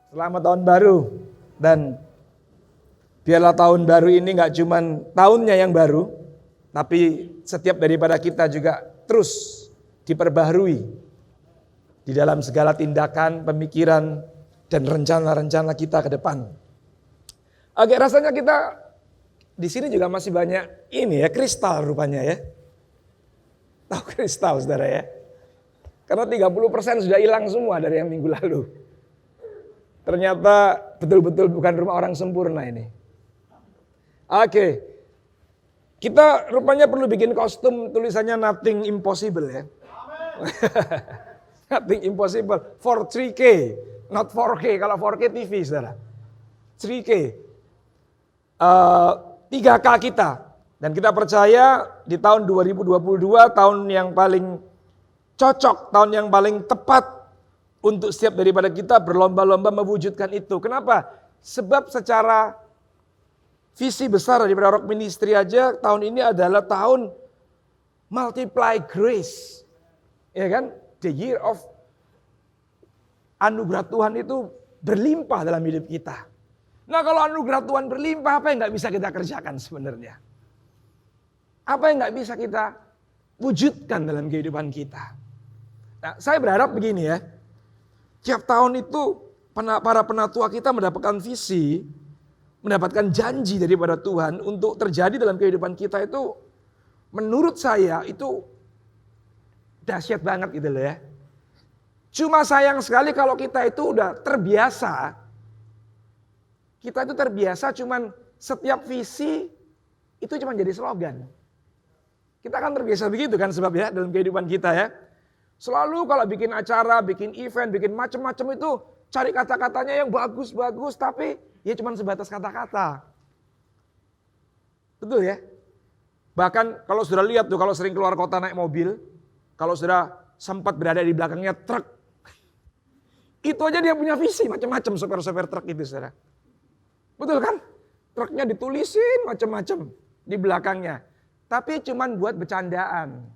Selamat tahun baru. Dan biarlah tahun baru ini gak cuman tahunnya yang baru, tapi setiap daripada kita juga terus diperbaharui di dalam segala tindakan, pemikiran, dan rencana-rencana kita ke depan. Oke, rasanya kita di sini juga masih banyak ini ya, kristal rupanya ya. Tahu kristal saudara ya? Karena 30% sudah hilang semua dari yang minggu lalu. Ternyata betul-betul bukan rumah orang sempurna ini. Oke, kita rupanya perlu bikin kostum tulisannya nothing impossible ya. Nothing impossible for 3K, not 4K. Kalau 4K TV saudara. 3K, 3K kita. Dan kita percaya di tahun 2022 tahun yang paling cocok, tahun yang paling tepat untuk setiap daripada kita berlomba-lomba mewujudkan itu. Kenapa? Sebab secara visi besar daripada Rock Ministry aja tahun ini adalah tahun multiply grace. Ya kan? The year of anugerah Tuhan itu berlimpah dalam hidup kita. Nah kalau anugerah Tuhan berlimpah, apa yang gak bisa kita kerjakan sebenarnya? Apa yang gak bisa kita wujudkan dalam kehidupan kita? Nah saya berharap begini ya. Tiap tahun itu para penatua kita mendapatkan visi, mendapatkan janji daripada Tuhan untuk terjadi dalam kehidupan kita itu menurut saya itu dahsyat banget gitu loh ya. Cuma sayang sekali kalau kita itu udah terbiasa, kita itu terbiasa cuman setiap visi itu cuma jadi slogan. Kita kan terbiasa begitu kan sebab ya dalam kehidupan kita ya. Selalu kalau bikin acara, bikin event, bikin macam-macam itu cari kata-katanya yang bagus-bagus tapi ya cuma sebatas kata-kata. Betul ya? Bahkan kalau sudah lihat tuh kalau sering keluar kota naik mobil, kalau sudah sempat berada di belakangnya truk, itu aja dia punya visi macam-macam sopir-sopir truk itu saudara. Betul kan? Truknya ditulisin macam-macam di belakangnya. Tapi cuma buat bercandaan.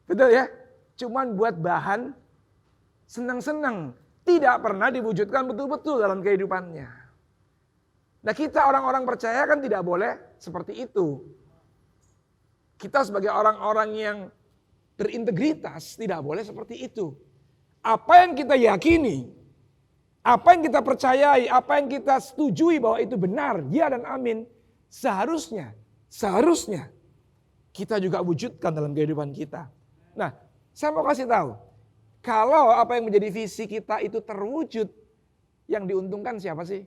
Betul ya? Cuman buat bahan senang-senang. Tidak pernah diwujudkan betul-betul dalam kehidupannya. Nah kita orang-orang percaya kan tidak boleh seperti itu. Kita sebagai orang-orang yang berintegritas tidak boleh seperti itu. Apa yang kita yakini, apa yang kita percayai, apa yang kita setujui bahwa itu benar, ya dan amin. Seharusnya kita juga wujudkan dalam kehidupan kita. Nah, saya mau kasih tahu, kalau apa yang menjadi visi kita itu terwujud, yang diuntungkan siapa sih?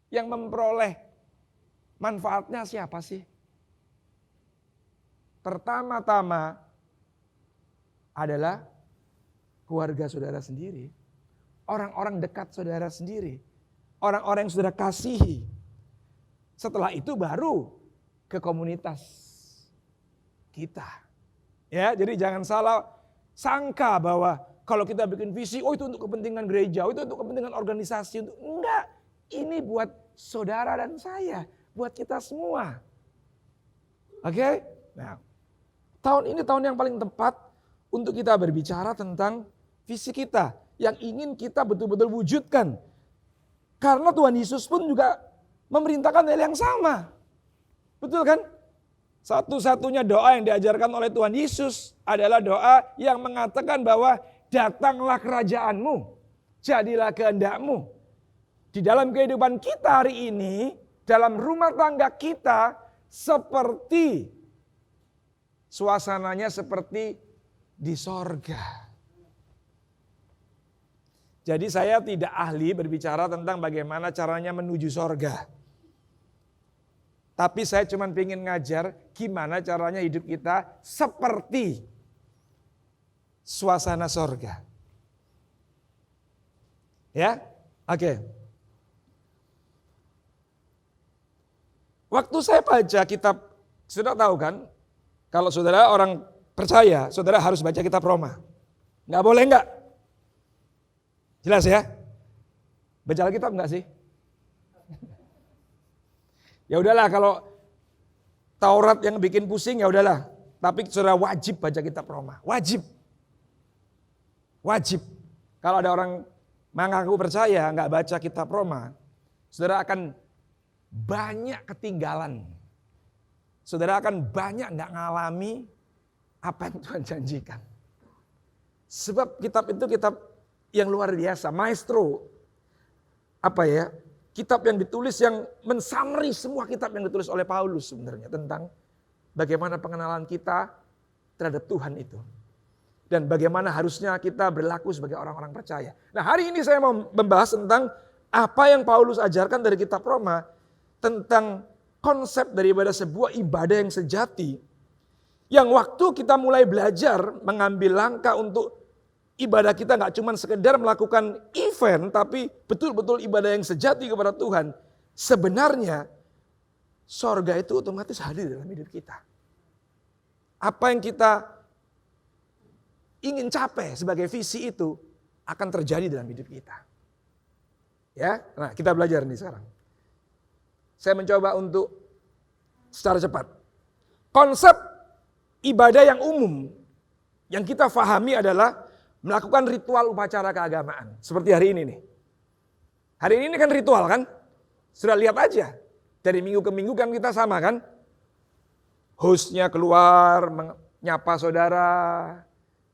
Yang memperoleh manfaatnya siapa sih? Pertama-tama adalah keluarga saudara sendiri, orang-orang dekat saudara sendiri, orang-orang yang saudara kasihi. Setelah itu baru ke komunitas kita. Ya, jadi jangan salah sangka bahwa kalau kita bikin visi, oh itu untuk kepentingan gereja, oh itu untuk kepentingan organisasi. Enggak, ini buat saudara dan saya, buat kita semua. Oke? Nah, tahun ini tahun yang paling tepat untuk kita berbicara tentang visi kita yang ingin kita betul-betul wujudkan. Karena Tuhan Yesus pun juga memerintahkan hal yang sama. Betul kan? Satu-satunya doa yang diajarkan oleh Tuhan Yesus adalah doa yang mengatakan bahwa datanglah kerajaanmu, jadilah kehendakmu. Di dalam kehidupan kita hari ini, dalam rumah tangga kita seperti suasananya seperti di sorga. Jadi saya tidak ahli berbicara tentang bagaimana caranya menuju sorga. Tapi saya cuma ingin ngajar gimana caranya hidup kita seperti suasana sorga. Ya, oke. Waktu saya baca kitab, sudah tahu kan? Kalau saudara orang percaya, saudara harus baca kitab Roma. Nggak boleh nggak? Jelas ya? Baca Alkitab nggak sih? Ya udahlah kalau Taurat yang bikin pusing ya udahlah. Tapi saudara wajib baca kitab Roma. Wajib. Kalau ada orang mengaku percaya, nggak baca kitab Roma, saudara akan banyak ketinggalan. Saudara akan banyak nggak ngalami apa yang Tuhan janjikan. Sebab kitab itu kitab yang luar biasa, maestro. Kitab yang ditulis yang mensummary semua kitab yang ditulis oleh Paulus sebenarnya tentang bagaimana pengenalan kita terhadap Tuhan itu. Dan bagaimana harusnya kita berlaku sebagai orang-orang percaya. Nah, hari ini saya mau membahas tentang apa yang Paulus ajarkan dari kitab Roma tentang konsep daripada sebuah ibadah yang sejati. Yang waktu kita mulai belajar mengambil langkah untuk ibadah kita nggak cuma sekedar melakukan event, tapi betul-betul ibadah yang sejati kepada Tuhan. Sebenarnya sorga itu otomatis hadir dalam hidup kita. Apa yang kita ingin capai sebagai visi itu akan terjadi dalam hidup kita. Ya, nah kita belajar nih sekarang. Saya mencoba untuk secara cepat. Konsep ibadah yang umum yang kita fahami adalah melakukan ritual upacara keagamaan. Seperti hari ini nih. Hari ini kan ritual kan? Sudah lihat aja. Dari minggu ke minggu kan kita sama kan? Hostnya keluar, menyapa saudara.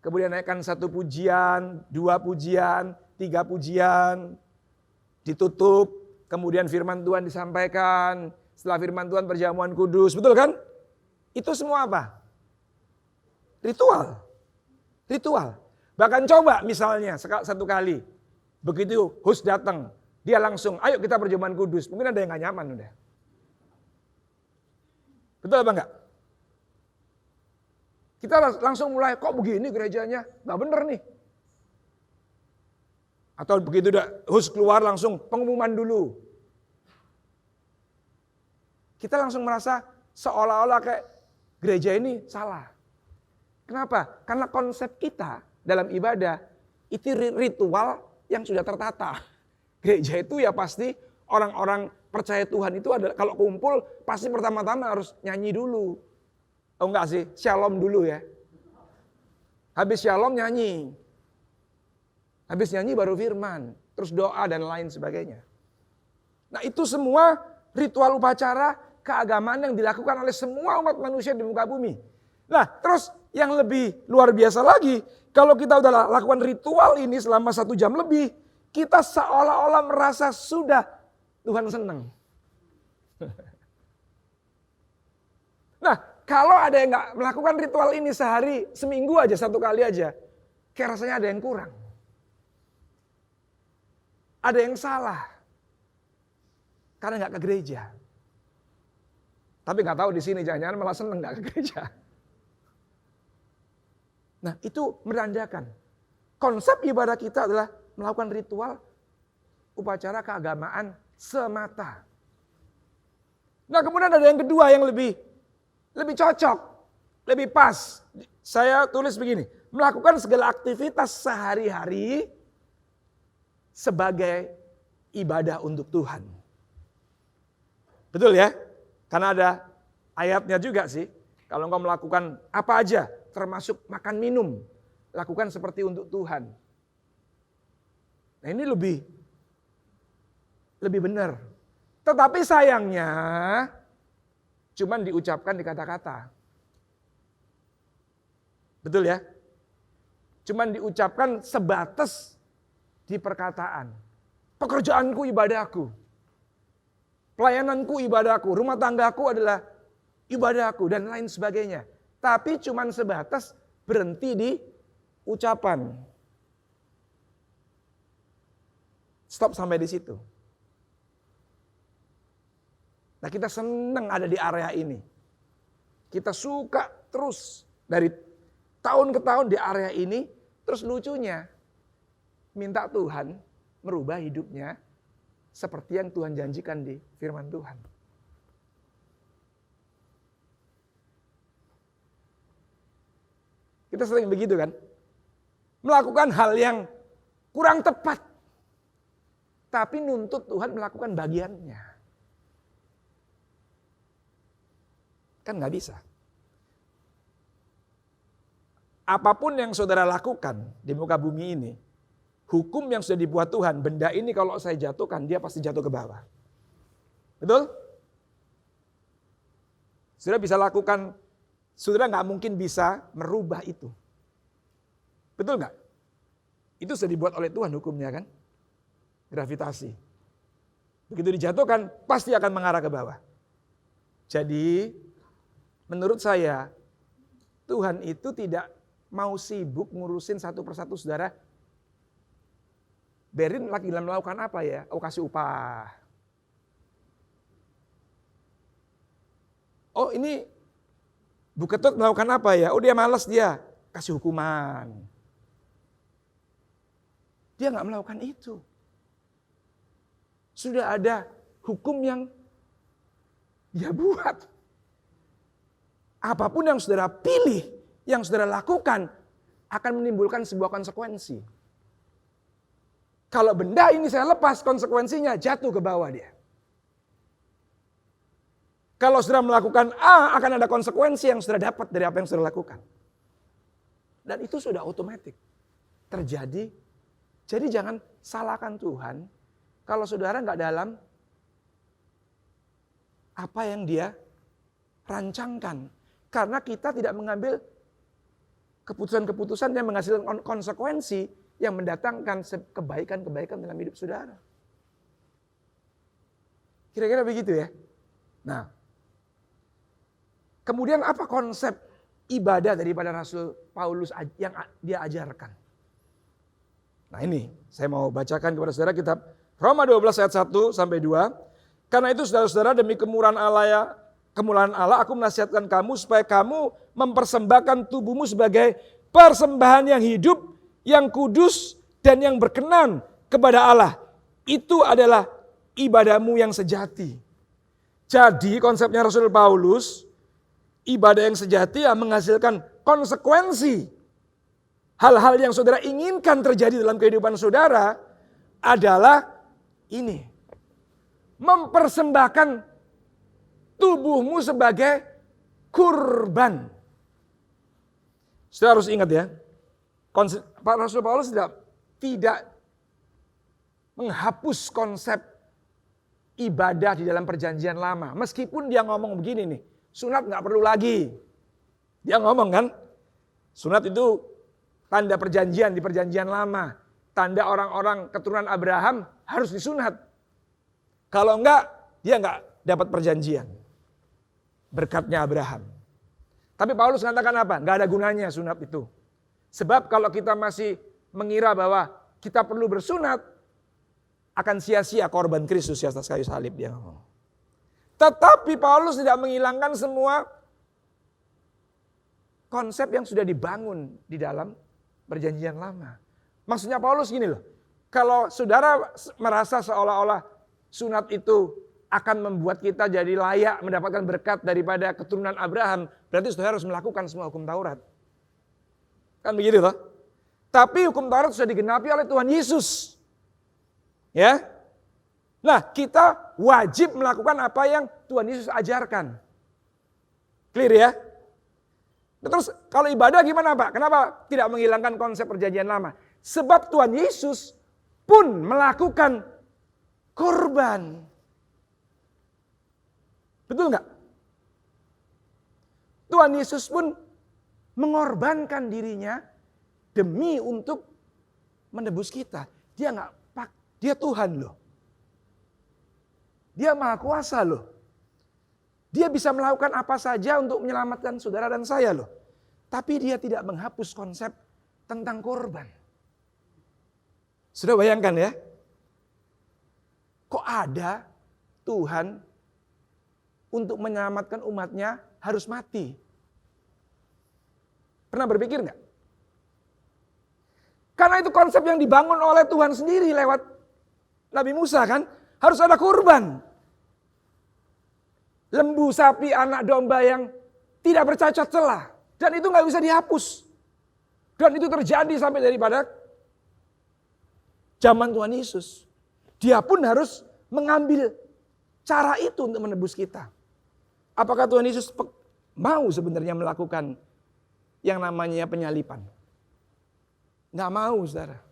Kemudian naikkan 1 pujian, 2 pujian, 3 pujian. Ditutup, kemudian firman Tuhan disampaikan. Setelah firman Tuhan perjamuan kudus, betul kan? Itu semua apa? Ritual. Ritual. Bahkan coba misalnya satu kali, begitu host datang, dia langsung, ayo kita perjamuan kudus. Mungkin ada yang gak nyaman udah. Betul apa enggak? Kita langsung mulai, kok begini gerejanya? Gak bener nih. Atau begitu udah host keluar langsung pengumuman dulu. Kita langsung merasa seolah-olah kayak gereja ini salah. Kenapa? Karena konsep kita dalam ibadah itu ritual yang sudah tertata. Gereja itu ya pasti orang-orang percaya Tuhan itu adalah kalau kumpul pasti pertama-tama harus nyanyi dulu. Oh enggak sih, shalom dulu ya. Habis shalom nyanyi. Habis nyanyi baru firman, terus doa dan lain sebagainya. Nah itu semua ritual upacara keagamaan yang dilakukan oleh semua umat manusia di muka bumi. Nah terus yang lebih luar biasa lagi, kalau kita udah lakukan ritual ini selama 1 jam lebih, kita seolah-olah merasa sudah Tuhan senang. Nah kalau ada yang gak melakukan ritual ini sehari, seminggu aja, 1 kali aja, kayak rasanya ada yang kurang. Ada yang salah. Karena gak ke gereja. Tapi gak tahu di sini jangan-jangan malah senang gak ke gereja. Nah itu menandakan konsep ibadah kita adalah melakukan ritual upacara keagamaan semata. Nah kemudian ada yang kedua yang lebih cocok, lebih pas. Saya tulis begini, melakukan segala aktivitas sehari-hari sebagai ibadah untuk Tuhan. Betul ya? Karena ada ayatnya juga sih. Kalau engkau melakukan apa aja, termasuk makan minum, lakukan seperti untuk Tuhan. Nah ini lebih benar. Tetapi sayangnya, cuman diucapkan di kata-kata. Betul ya? Cuman diucapkan sebatas di perkataan. Pekerjaanku ibadahku. Pelayananku ibadahku. Rumah tanggaku adalah ibadahku dan lain sebagainya. Tapi cuman sebatas berhenti di ucapan. Stop sampai di situ. Nah kita senang ada di area ini. Kita suka terus dari tahun ke tahun di area ini. Terus lucunya minta Tuhan merubah hidupnya seperti yang Tuhan janjikan di firman Tuhan. Kita sering begitu kan? Melakukan hal yang kurang tepat. Tapi nuntut Tuhan melakukan bagiannya. Kan gak bisa. Apapun yang saudara lakukan di muka bumi ini, hukum yang sudah dibuat Tuhan, benda ini kalau saya jatuhkan, dia pasti jatuh ke bawah. Betul? Saudara bisa lakukan, saudara nggak mungkin bisa merubah itu. Betul nggak? Itu sudah dibuat oleh Tuhan hukumnya kan? Gravitasi. Begitu dijatuhkan, pasti akan mengarah ke bawah. Jadi, menurut saya, Tuhan itu tidak mau sibuk ngurusin satu persatu saudara. Berin lagi melakukan apa ya? Oh, kasih upah. Oh, ini Bu Ketut melakukan apa ya? Oh, dia malas dia. Kasih hukuman. Dia nggak melakukan itu. Sudah ada hukum yang dia buat. Apapun yang saudara pilih, yang saudara lakukan, akan menimbulkan sebuah konsekuensi. Kalau benda ini saya lepas, konsekuensinya jatuh ke bawah dia. Kalau saudara melakukan A, akan ada konsekuensi yang saudara dapat dari apa yang saudara lakukan. Dan itu sudah otomatis terjadi. Jadi jangan salahkan Tuhan kalau saudara nggak dalam apa yang dia rancangkan. Karena kita tidak mengambil keputusan-keputusan yang menghasilkan konsekuensi yang mendatangkan kebaikan-kebaikan dalam hidup saudara. Kira-kira begitu ya. Nah, kemudian apa konsep ibadah daripada Rasul Paulus yang dia ajarkan? Nah ini, saya mau bacakan kepada saudara kitab Roma 12 ayat 1 sampai 2. Karena itu saudara-saudara demi kemurahan Allah aku menasihatkan kamu supaya kamu mempersembahkan tubuhmu sebagai persembahan yang hidup, yang kudus dan yang berkenan kepada Allah. Itu adalah ibadahmu yang sejati. Jadi konsepnya Rasul Paulus, ibadah yang sejati yang menghasilkan konsekuensi. Hal-hal yang saudara inginkan terjadi dalam kehidupan saudara adalah ini. Mempersembahkan tubuhmu sebagai kurban. Saudara harus ingat ya. Pak Rasul Paulus tidak menghapus konsep ibadah di dalam perjanjian lama. Meskipun dia ngomong begini nih. Sunat gak perlu lagi. Dia ngomong kan. Sunat itu tanda perjanjian di perjanjian lama. Tanda orang-orang keturunan Abraham harus disunat. Kalau enggak, dia enggak dapat perjanjian. Berkatnya Abraham. Tapi Paulus mengatakan apa? Enggak ada gunanya sunat itu. Sebab kalau kita masih mengira bahwa kita perlu bersunat, akan sia-sia korban Kristus di atas kayu salib, dia ngomong. Tetapi Paulus tidak menghilangkan semua konsep yang sudah dibangun di dalam perjanjian lama. Maksudnya Paulus gini loh. Kalau saudara merasa seolah-olah sunat itu akan membuat kita jadi layak mendapatkan berkat daripada keturunan Abraham, berarti saudara harus melakukan semua hukum Taurat. Kan begitu loh. Tapi hukum Taurat sudah digenapi oleh Tuhan Yesus. Ya. Nah, kita wajib melakukan apa yang Tuhan Yesus ajarkan. Clear ya? Terus kalau ibadah gimana Pak? Kenapa tidak menghilangkan konsep perjanjian lama? Sebab Tuhan Yesus pun melakukan korban. Betul nggak? Tuhan Yesus pun mengorbankan dirinya demi untuk menebus kita. Dia Tuhan loh. Dia Maha Kuasa loh. Dia bisa melakukan apa saja untuk menyelamatkan saudara dan saya loh. Tapi dia tidak menghapus konsep tentang korban. Sudah bayangkan ya. Kok ada Tuhan untuk menyelamatkan umatnya harus mati? Pernah berpikir nggak? Karena itu konsep yang dibangun oleh Tuhan sendiri lewat Nabi Musa kan. Harus ada kurban. Lembu, sapi, anak domba yang tidak bercacat celah. Dan itu nggak bisa dihapus. Dan itu terjadi sampai daripada zaman Tuhan Yesus. Dia pun harus mengambil cara itu untuk menebus kita. Apakah Tuhan Yesus mau sebenarnya melakukan yang namanya penyalipan? Nggak mau, saudara.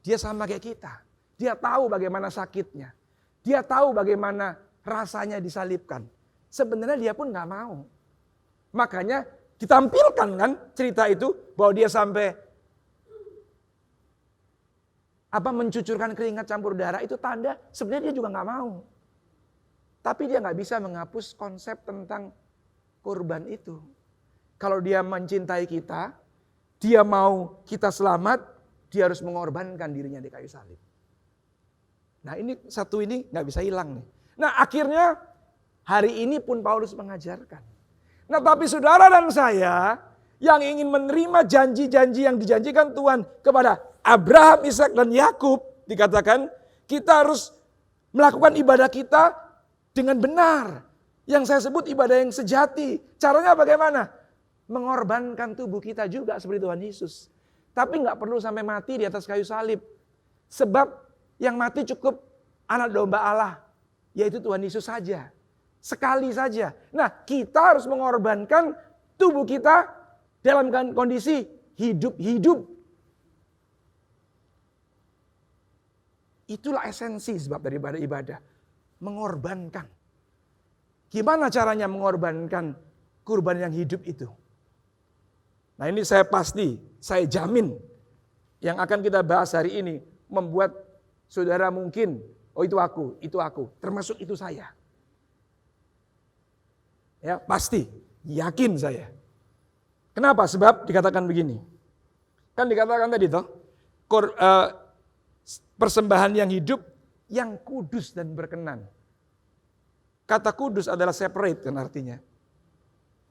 Dia sama kayak kita. Dia tahu bagaimana sakitnya. Dia tahu bagaimana rasanya disalibkan. Sebenarnya dia pun gak mau. Makanya ditampilkan kan cerita itu bahwa dia sampai mencucurkan keringat campur darah, itu tanda sebenarnya dia juga gak mau. Tapi dia gak bisa menghapus konsep tentang korban itu. Kalau dia mencintai kita, dia mau kita selamat, dia harus mengorbankan dirinya di kayu salib. Nah ini satu ini gak bisa hilang nih. Nah akhirnya hari ini pun Paulus mengajarkan. Nah tapi saudara dan saya yang ingin menerima janji-janji yang dijanjikan Tuhan kepada Abraham, Ishak dan Yakub, dikatakan kita harus melakukan ibadah kita dengan benar. Yang saya sebut ibadah yang sejati. Caranya bagaimana? Mengorbankan tubuh kita juga seperti Tuhan Yesus. Tapi nggak perlu sampai mati di atas kayu salib. Sebab yang mati cukup anak domba Allah, yaitu Tuhan Yesus saja. Sekali saja. Nah kita harus mengorbankan tubuh kita dalam kondisi hidup-hidup. Itulah esensi sebab daripada ibadah. Mengorbankan. Gimana caranya mengorbankan kurban yang hidup itu? Nah ini saya jamin yang akan kita bahas hari ini membuat saudara mungkin, oh itu aku, termasuk itu saya. Ya pasti, yakin saya. Kenapa? Sebab dikatakan begini. Kan dikatakan tadi toh, persembahan yang hidup, yang kudus dan berkenan. Kata kudus adalah separate kan artinya.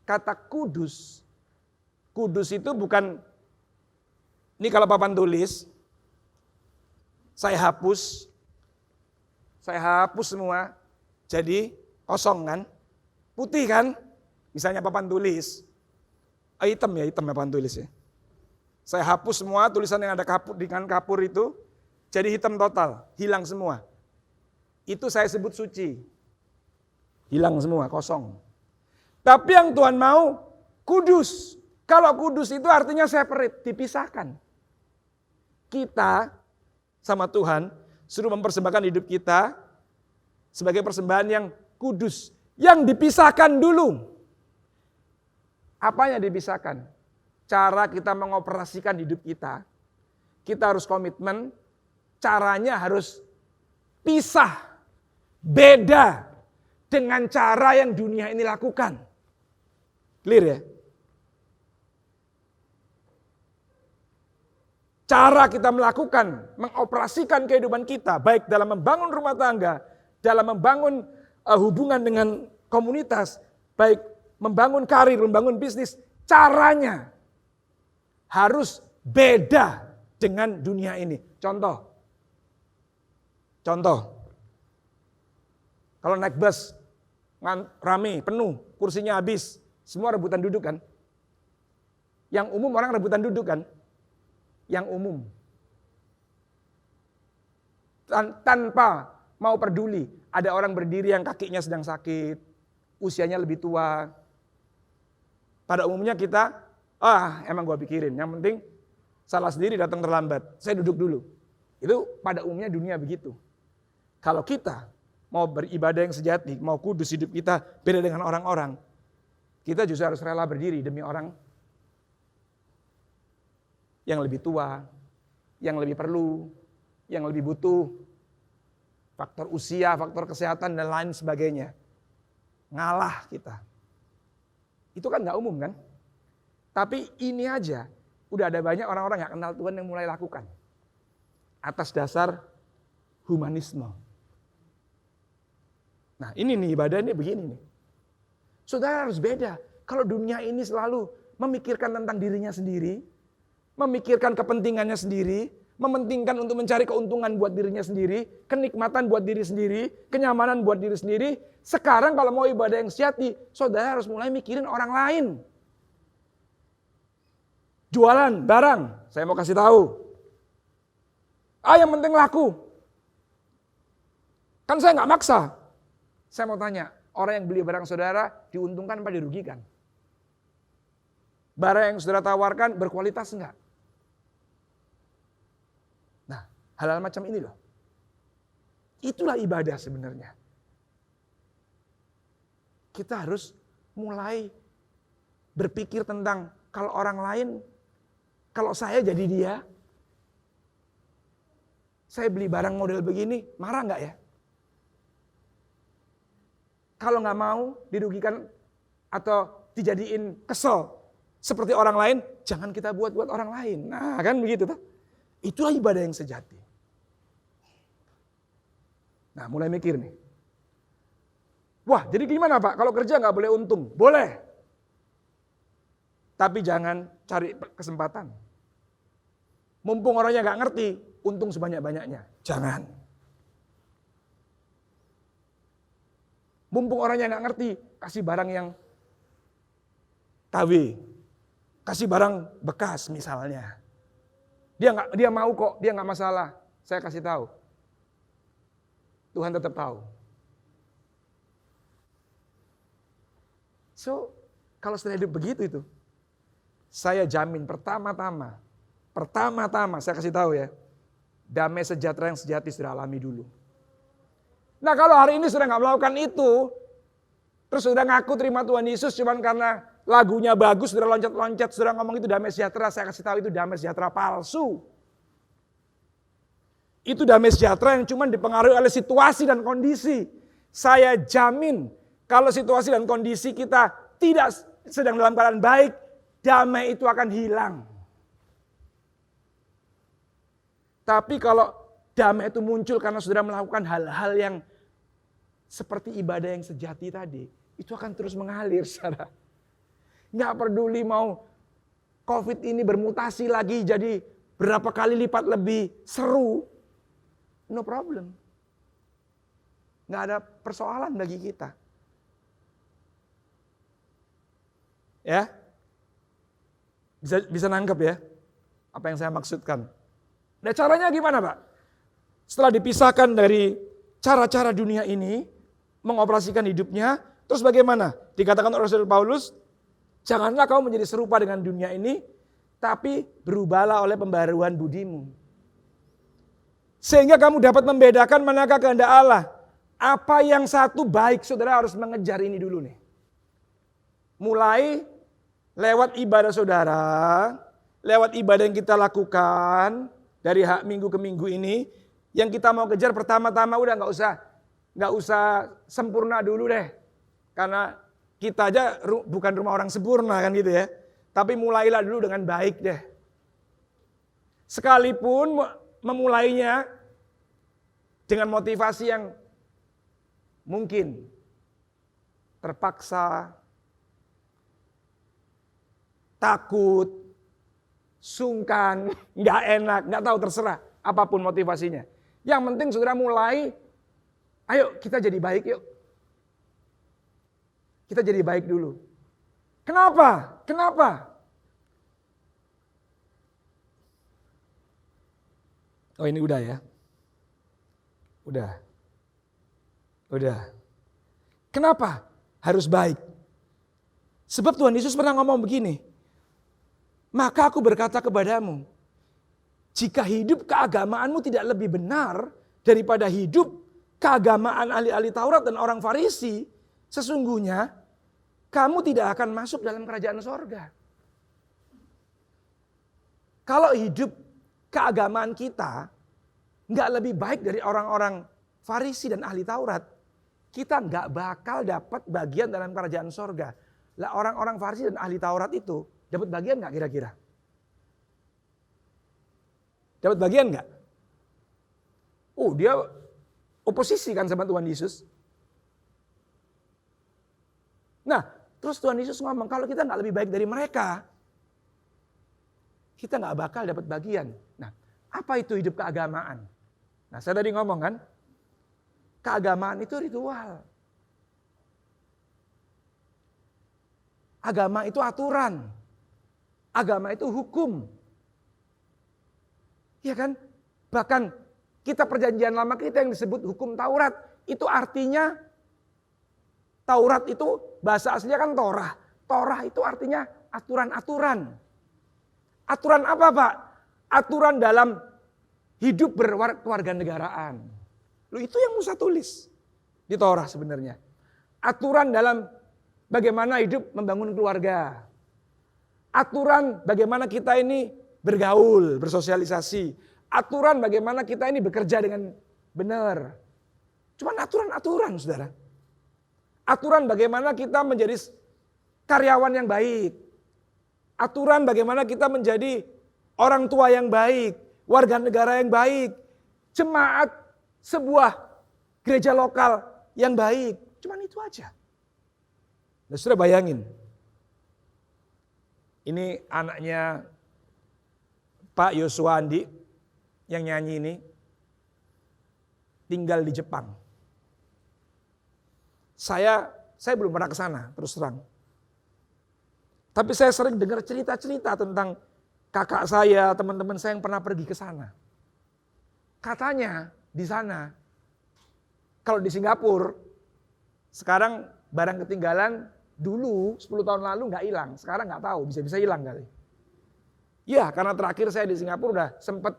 Kata kudus itu bukan, ini kalau papan tulis, saya hapus semua, jadi kosong kan, putih kan, misalnya papan tulis, hitam papan tulis ya. Saya hapus semua tulisan yang ada dengan kapur itu, jadi hitam total, hilang semua. Itu saya sebut suci. Hilang semua, kosong. Tapi yang Tuhan mau, kudus. Kalau kudus itu artinya separate, dipisahkan. Kita sama Tuhan suruh mempersembahkan hidup kita sebagai persembahan yang kudus. Yang dipisahkan dulu. Apanya dipisahkan? Cara kita mengoperasikan hidup kita. Kita harus komitmen, caranya harus pisah, beda dengan cara yang dunia ini lakukan. Clear ya? Cara kita melakukan, mengoperasikan kehidupan kita, baik dalam membangun rumah tangga, dalam membangun hubungan dengan komunitas, baik membangun karir, membangun bisnis, caranya harus beda dengan dunia ini. Contoh, kalau naik bus, rame, penuh, kursinya habis, semua rebutan duduk kan? Yang umum orang rebutan duduk kan? Yang umum. Tanpa mau peduli, ada orang berdiri yang kakinya sedang sakit, usianya lebih tua. Pada umumnya kita, emang gua pikirin, yang penting salah sendiri datang terlambat, saya duduk dulu. Itu pada umumnya dunia begitu. Kalau kita mau beribadah yang sejati, mau kudus hidup kita beda dengan orang-orang, kita justru harus rela berdiri demi orang yang lebih tua, yang lebih perlu, yang lebih butuh, faktor usia, faktor kesehatan dan lain sebagainya. Ngalah kita. Itu kan gak umum kan? Tapi ini aja, udah ada banyak orang-orang yang kenal Tuhan yang mulai lakukan. Atas dasar humanisme. Nah ini nih ibadah ini begini nih. Saudara harus beda. Kalau dunia ini selalu memikirkan tentang dirinya sendiri, memikirkan kepentingannya sendiri, mementingkan untuk mencari keuntungan buat dirinya sendiri, kenikmatan buat diri sendiri, kenyamanan buat diri sendiri. Sekarang kalau mau ibadah yang sejati, saudara harus mulai mikirin orang lain. Jualan barang, saya mau kasih tahu. Yang penting laku. Kan saya nggak maksa. Saya mau tanya, orang yang beli barang saudara diuntungkan apa dirugikan? Barang yang saudara tawarkan berkualitas enggak? Nah, Hal-hal macam ini loh. Itulah ibadah sebenarnya. Kita harus mulai berpikir tentang kalau orang lain, kalau saya jadi dia, saya beli barang model begini, marah nggak ya? Kalau nggak mau dirugikan atau dijadiin kesel seperti orang lain, jangan kita buat orang lain. Nah kan begitu tuh. Itulah ibadah yang sejati. Nah mulai mikir nih. Wah jadi gimana Pak? Kalau kerja nggak boleh untung? Boleh. Tapi jangan cari kesempatan. Mumpung orangnya nggak ngerti, untung sebanyak-banyaknya. Jangan. Mumpung orangnya nggak ngerti, kasih barang yang KW. Kasih barang bekas misalnya. Dia mau kok, dia nggak masalah. Saya kasih tahu. Tuhan tetap tahu. So, kalau sudah hidup begitu itu, saya jamin pertama-tama saya kasih tahu ya, damai sejahtera yang sejati sudah alami dulu. Nah kalau hari ini sudah nggak melakukan itu, terus sudah ngaku terima Tuhan Yesus cuman karena lagunya bagus, sudah loncat-loncat, sudah ngomong itu damai sejahtera, saya kasih tahu itu damai sejahtera palsu. Itu damai sejahtera yang cuma dipengaruhi oleh situasi dan kondisi. Saya jamin kalau situasi dan kondisi kita tidak sedang dalam keadaan baik, damai itu akan hilang. Tapi kalau damai itu muncul karena sudah melakukan hal-hal yang seperti ibadah yang sejati tadi, itu akan terus mengalir, saudara. Nggak peduli mau COVID ini bermutasi lagi jadi berapa kali lipat lebih seru, no problem. Nggak ada persoalan bagi kita. Ya, bisa nangkep ya apa yang saya maksudkan. Nah caranya gimana Pak? Setelah dipisahkan dari cara-cara dunia ini, mengoperasikan hidupnya, terus bagaimana? Dikatakan oleh Rasul Paulus, janganlah kau menjadi serupa dengan dunia ini, tapi berubahlah oleh pembaruan budimu. Sehingga kamu dapat membedakan manakah kehendak Allah. Apa yang satu baik, saudara harus mengejar ini dulu nih. Mulai lewat ibadah saudara, lewat ibadah yang kita lakukan, dari minggu ke minggu ini, yang kita mau kejar pertama-tama udah nggak usah sempurna dulu deh, karena kita aja bukan rumah orang sempurna kan gitu ya. Tapi mulailah dulu dengan baik deh. Sekalipun memulainya dengan motivasi yang mungkin terpaksa, takut, sungkan, nggak enak, nggak tahu, terserah apapun motivasinya. Yang penting saudara mulai, ayo kita jadi baik yuk. Kita jadi baik dulu. Kenapa? Oh ini udah ya. Udah. Kenapa harus baik? Sebab Tuhan Yesus pernah ngomong begini. Maka aku berkata kepadamu, jika hidup keagamaanmu tidak lebih benar daripada hidup keagamaan ahli-ahli Taurat dan orang Farisi, sesungguhnya kamu tidak akan masuk dalam kerajaan sorga. Kalau hidup keagamaan kita nggak lebih baik dari orang-orang Farisi dan ahli Taurat, kita nggak bakal dapat bagian dalam kerajaan sorga. Lah orang-orang Farisi dan ahli Taurat itu dapat bagian nggak kira-kira? Dapat bagian nggak? Oh dia oposisi kan sama Tuhan Yesus. Nah terus Tuhan Yesus ngomong kalau kita nggak lebih baik dari mereka, kita nggak bakal dapat bagian. Nah apa itu hidup keagamaan? Nah saya tadi ngomong kan, keagamaan itu ritual. Agama itu aturan. Agama itu hukum. Ya kan? Bahkan kita perjanjian lama kita yang disebut hukum Taurat. Itu artinya, Taurat itu bahasa aslinya kan Torah. Torah itu artinya aturan-aturan. Aturan apa Pak? Aturan dalam hidup berkewarganegaraan. Loh, itu yang Musa tulis di Torah sebenarnya. Aturan dalam bagaimana hidup membangun keluarga. Aturan bagaimana kita ini bergaul, bersosialisasi. Aturan bagaimana kita ini bekerja dengan benar. Cuma aturan-aturan, saudara. Aturan bagaimana kita menjadi karyawan yang baik. Aturan bagaimana kita menjadi orang tua yang baik, warga negara yang baik, jemaat sebuah gereja lokal yang baik. Cuman itu aja. Nah, sudah bayangin. Ini anaknya Pak Yosua Andi yang nyanyi ini tinggal di Jepang. Saya belum pernah ke sana, terus terang. Tapi saya sering dengar cerita-cerita tentang kakak saya, teman-teman saya yang pernah pergi ke sana. Katanya di sana, kalau di Singapura, sekarang barang ketinggalan dulu 10 tahun lalu nggak hilang, sekarang nggak tahu, bisa-bisa hilang kali. Ya, karena terakhir saya di Singapura udah sempet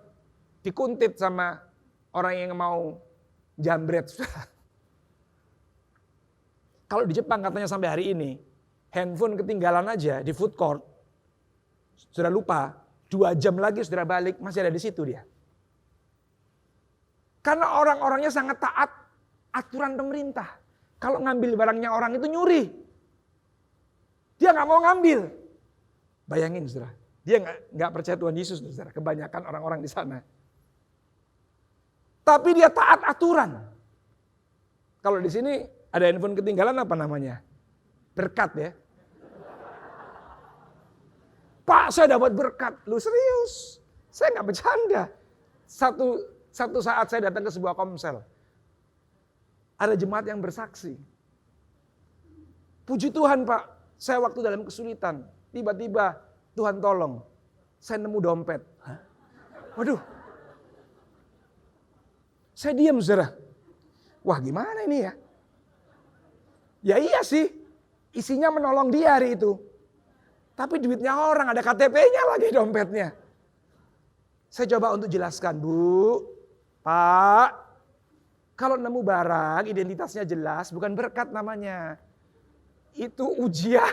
dikuntit sama orang yang mau jambret. Kalau di Jepang katanya sampai hari ini, handphone ketinggalan aja di food court, sudah lupa, 2 jam lagi sudah balik, masih ada di situ dia. Karena orang-orangnya sangat taat aturan pemerintah. Kalau ngambil barangnya orang itu nyuri. Dia nggak mau ngambil. Bayangin saudara, dia nggak percaya Tuhan Yesus saudara, kebanyakan orang-orang di sana. Tapi dia taat aturan. Kalau di sini ada handphone ketinggalan apa namanya? Berkat ya. Pak, saya dapat berkat. Lu serius? Saya nggak bercanda. Satu saat saya datang ke sebuah komsel. Ada jemaat yang bersaksi. Puji Tuhan Pak, saya waktu dalam kesulitan. Tiba-tiba Tuhan tolong. Saya nemu dompet. Hah? Waduh. Saya diam saudara. Wah gimana ini ya? Ya iya sih. Isinya menolong dia hari itu. Tapi duitnya orang, ada KTP-nya lagi dompetnya. Saya coba untuk jelaskan, Bu, Pak, kalau nemu barang identitasnya jelas, bukan berkat namanya. Itu ujian.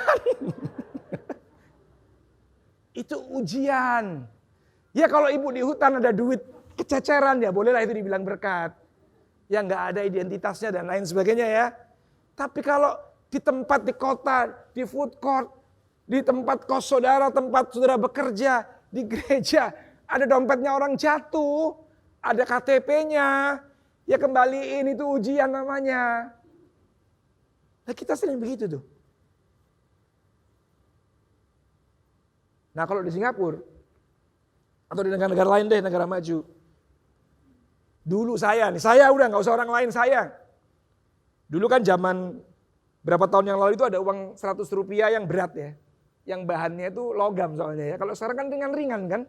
Itu ujian. Ya kalau ibu di hutan ada duit kececeran, ya bolehlah itu dibilang berkat. Ya nggak ada identitasnya dan lain sebagainya ya. Tapi kalau di tempat, di kota, di food court, di tempat kos saudara, tempat saudara bekerja, di gereja, ada dompetnya orang jatuh, ada KTP-nya, ya kembaliin, itu ujian namanya. Nah kita sering begitu tuh. Nah kalau di Singapura, atau di negara-negara lain deh, negara maju. Dulu saya udah gak usah orang lain saya. Dulu kan zaman berapa tahun yang lalu itu ada uang 100 rupiah yang berat ya. Yang bahannya itu logam soalnya ya. Kalau sekarang kan ringan-ringan kan.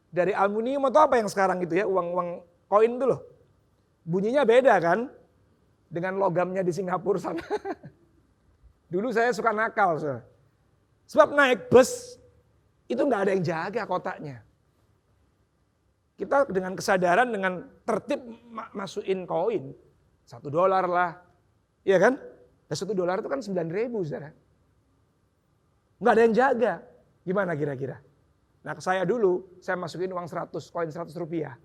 Dari aluminium atau apa yang sekarang gitu ya, uang koin itu loh. Bunyinya beda kan dengan logamnya di Singapura sana. Dulu saya suka nakal. Sebab naik bus itu nggak ada yang jaga kotaknya. Kita dengan kesadaran, dengan tertib masukin koin. $1 lah. Iya kan? Nah, $1 itu kan 9.000 saudara. Nggak ada yang jaga. Gimana kira-kira? Nah saya dulu, saya masukin uang 100, koin 100 rupiah.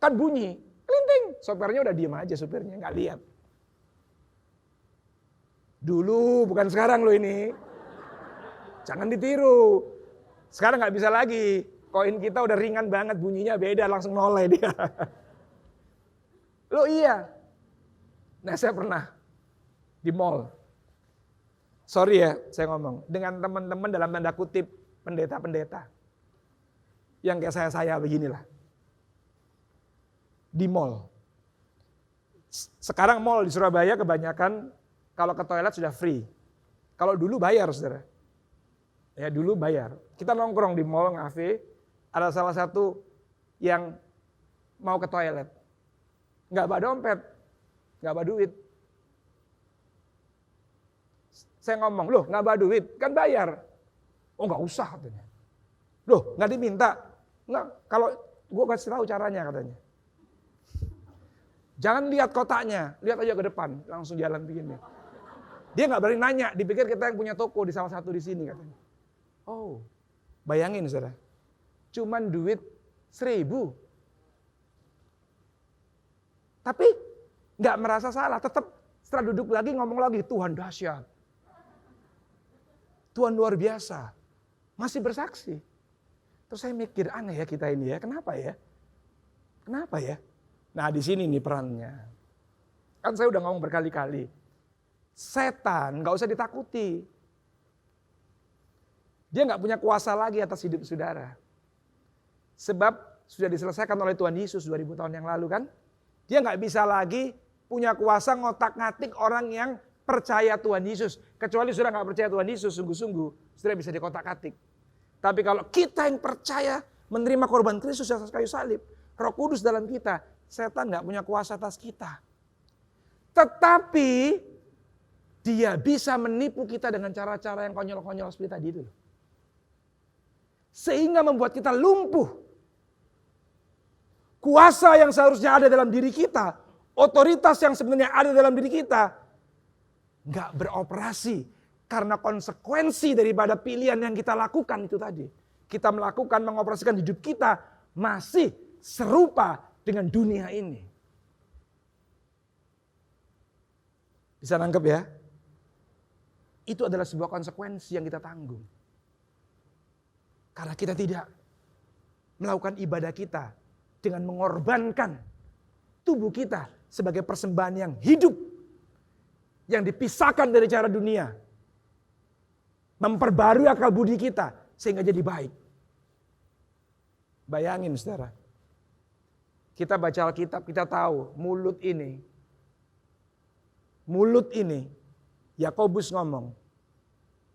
Kan bunyi, kelinting. Sopirnya udah diem aja, supirnya nggak lihat. Dulu, bukan sekarang loh ini. Jangan ditiru. Sekarang nggak bisa lagi. Koin kita udah ringan banget, bunyinya beda, langsung noleh dia. Loh iya. Nah saya pernah di mall. Sorry ya saya ngomong. Dengan teman-teman dalam tanda kutip pendeta-pendeta. Yang kayak saya beginilah. Di mall. Sekarang mall di Surabaya kebanyakan kalau ke toilet sudah free. Kalau dulu bayar saudara. Ya dulu bayar. Kita nongkrong di mall, ngafe. Ada salah satu yang mau ke toilet. Nggak bawa dompet. Nggak bawa duit. Saya ngomong, loh nggak bawa duit, kan bayar. Oh nggak usah katanya. Loh nggak diminta. Nah, kalau gue kasih tahu caranya katanya. Jangan lihat kotaknya, lihat aja ke depan, langsung jalan begini. Dia nggak berani nanya, dipikir kita yang punya toko di salah satu di sini katanya. Oh, bayangin saudara, cuman duit 1.000. Tapi nggak merasa salah, tetap setelah duduk lagi ngomong lagi, Tuhan dahsyat. Tuhan luar biasa. Masih bersaksi. Terus saya mikir, aneh ya kita ini ya, kenapa ya? Kenapa ya? Nah di sini nih perannya. Kan saya udah ngomong berkali-kali. Setan nggak usah ditakuti. Dia nggak punya kuasa lagi atas hidup saudara. Sebab sudah diselesaikan oleh Tuhan Yesus 2000 tahun yang lalu kan. Dia nggak bisa lagi punya kuasa ngotak-ngatik orang yang percaya Tuhan Yesus. Kecuali sudah nggak percaya Tuhan Yesus sungguh-sungguh. Sudah bisa dikotak-atik. Tapi kalau kita yang percaya menerima korban Kristus atas kayu salib. Roh Kudus dalam kita. Setan nggak punya kuasa atas kita. Tetapi dia bisa menipu kita dengan cara-cara yang konyol-konyol seperti tadi itu. Sehingga membuat kita lumpuh. Kuasa yang seharusnya ada dalam diri kita, otoritas yang sebenarnya ada dalam diri kita, nggak beroperasi. Karena konsekuensi daripada pilihan yang kita lakukan itu tadi. Kita melakukan, mengoperasikan hidup kita masih serupa dengan dunia ini. Bisa nangkep ya? Itu adalah sebuah konsekuensi yang kita tanggung. Karena kita tidak melakukan ibadah kita dengan mengorbankan tubuh kita sebagai persembahan yang hidup. Yang dipisahkan dari cara dunia. Memperbarui akal budi kita sehingga jadi baik. Bayangin saudara. Kita baca Alkitab, kita tahu mulut ini, Yakobus ngomong,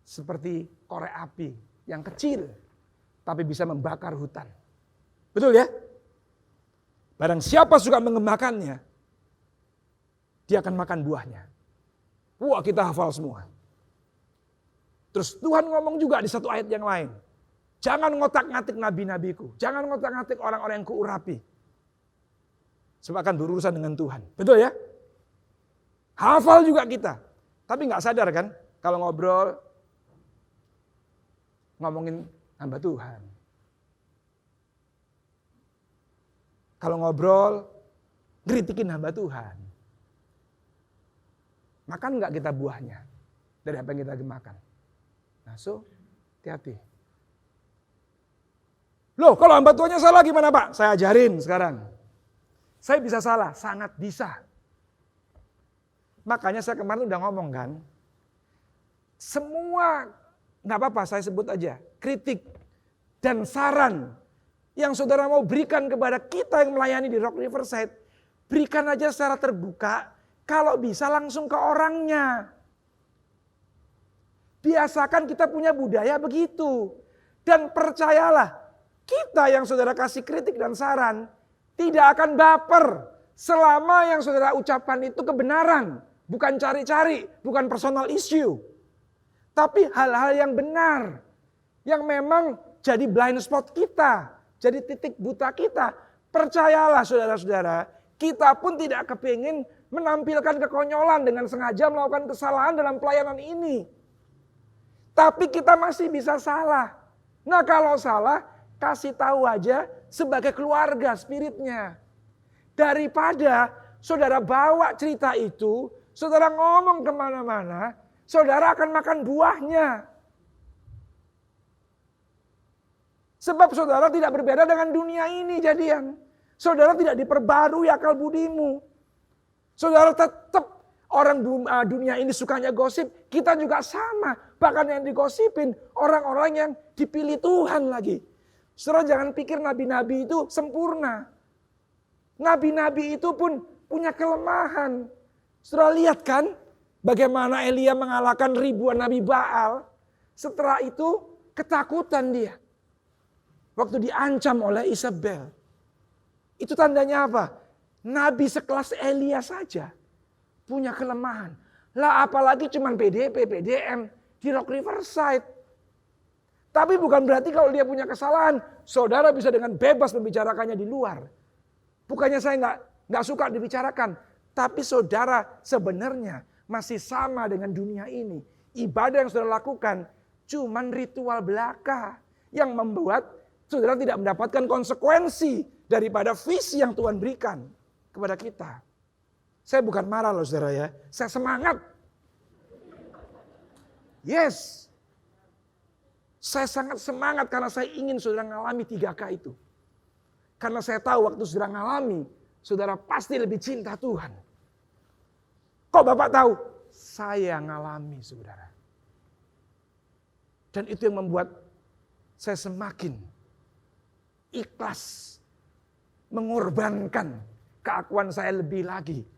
seperti korek api yang kecil, tapi bisa membakar hutan. Betul ya? Barang siapa suka mengemakannya, dia akan makan buahnya. Wah kita hafal semua. Terus Tuhan ngomong juga di satu ayat yang lain. Jangan ngotak-ngatik nabi-nabiku. Jangan ngotak-ngatik orang-orang yang kuurapi. Sebab akan berurusan dengan Tuhan. Betul ya? Hafal juga kita. Tapi gak sadar kan? Kalau ngobrol, ngomongin hamba Tuhan. Kalau ngobrol, kritikin hamba Tuhan. Makan gak kita buahnya? Dari apa yang kita lagi makan? Nah hati-hati. Loh kalau hamba Tuhannya salah gimana Pak? Saya ajarin sekarang. Saya bisa salah, sangat bisa. Makanya saya kemarin udah ngomong kan. Semua, gak apa-apa saya sebut aja. Kritik dan saran yang saudara mau berikan kepada kita yang melayani di Rock Riverside. Berikan aja secara terbuka. Kalau bisa langsung ke orangnya. Biasakan kita punya budaya begitu. Dan percayalah, kita yang saudara kasih kritik dan saran, tidak akan baper selama yang saudara ucapkan itu kebenaran. Bukan cari-cari, bukan personal issue. Tapi hal-hal yang benar. Yang memang jadi blind spot kita. Jadi titik buta kita. Percayalah saudara-saudara, kita pun tidak kepingin menampilkan kekonyolan dengan sengaja melakukan kesalahan dalam pelayanan ini. Tapi kita masih bisa salah. Nah kalau salah, kasih tahu aja sebagai keluarga spiritnya. Daripada saudara bawa cerita itu, saudara ngomong kemana-mana, saudara akan makan buahnya. Sebab saudara tidak berbeda dengan dunia ini jadian. Saudara tidak diperbarui akal budimu. Saudara tetap orang dunia ini sukanya gosip, kita juga sama. Bahkan yang digosipin orang-orang yang dipilih Tuhan lagi. Saudara jangan pikir nabi-nabi itu sempurna. Nabi-nabi itu pun punya kelemahan. Saudara lihat kan bagaimana Elia mengalahkan ribuan nabi Baal. Setelah itu ketakutan dia. Waktu diancam oleh Isabel. Itu tandanya apa? Nabi sekelas Elia saja punya kelemahan. Lah apalagi cuman PDP, PDM di Rock Riverside. Tapi bukan berarti kalau dia punya kesalahan, saudara bisa dengan bebas membicarakannya di luar. Bukannya saya nggak suka dibicarakan, tapi saudara sebenarnya masih sama dengan dunia ini. Ibadah yang saudara lakukan cuman ritual belaka yang membuat saudara tidak mendapatkan konsekuensi daripada visi yang Tuhan berikan kepada kita. Saya bukan marah loh saudara ya, saya semangat. Yes. Saya sangat semangat karena saya ingin saudara mengalami 3K itu. Karena saya tahu waktu saudara mengalami, saudara pasti lebih cinta Tuhan. Kok Bapak tahu? Saya ngalami saudara. Dan itu yang membuat saya semakin ikhlas mengorbankan keakuan saya lebih lagi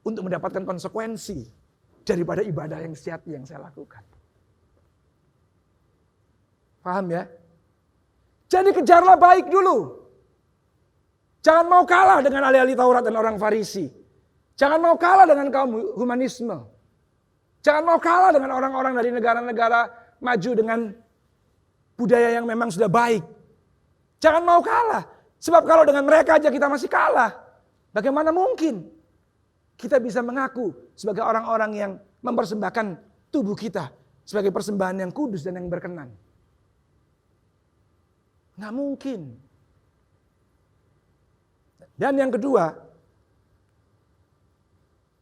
untuk mendapatkan konsekuensi daripada ibadah yang sejati yang saya lakukan. Paham ya? Jadi kejarlah baik dulu. Jangan mau kalah dengan ahli-ahli Taurat dan orang Farisi. Jangan mau kalah dengan kaum humanisme. Jangan mau kalah dengan orang-orang dari negara-negara maju dengan budaya yang memang sudah baik. Jangan mau kalah. Sebab kalau dengan mereka aja kita masih kalah. Bagaimana mungkin kita bisa mengaku sebagai orang-orang yang mempersembahkan tubuh kita sebagai persembahan yang kudus dan yang berkenan? Nggak mungkin. Dan yang kedua,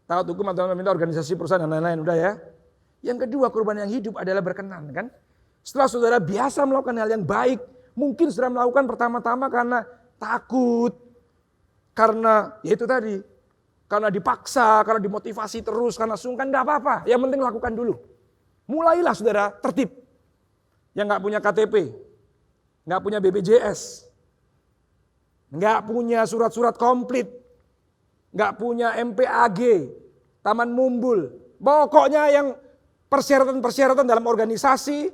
taat hukum atau meminta organisasi perusahaan dan lain-lain, udah ya. Yang kedua, kurban yang hidup adalah berkenan, kan? Setelah saudara biasa melakukan hal yang baik, mungkin saudara melakukan pertama-tama karena takut, karena ya itu tadi, karena dipaksa, karena dimotivasi terus, karena sungkan, enggak apa-apa. Yang penting lakukan dulu. Mulailah saudara tertib. Yang nggak punya KTP, nggak punya BPJS, nggak punya surat-surat komplit, nggak punya MPAG, Taman Mumbul. Pokoknya yang persyaratan-persyaratan dalam organisasi,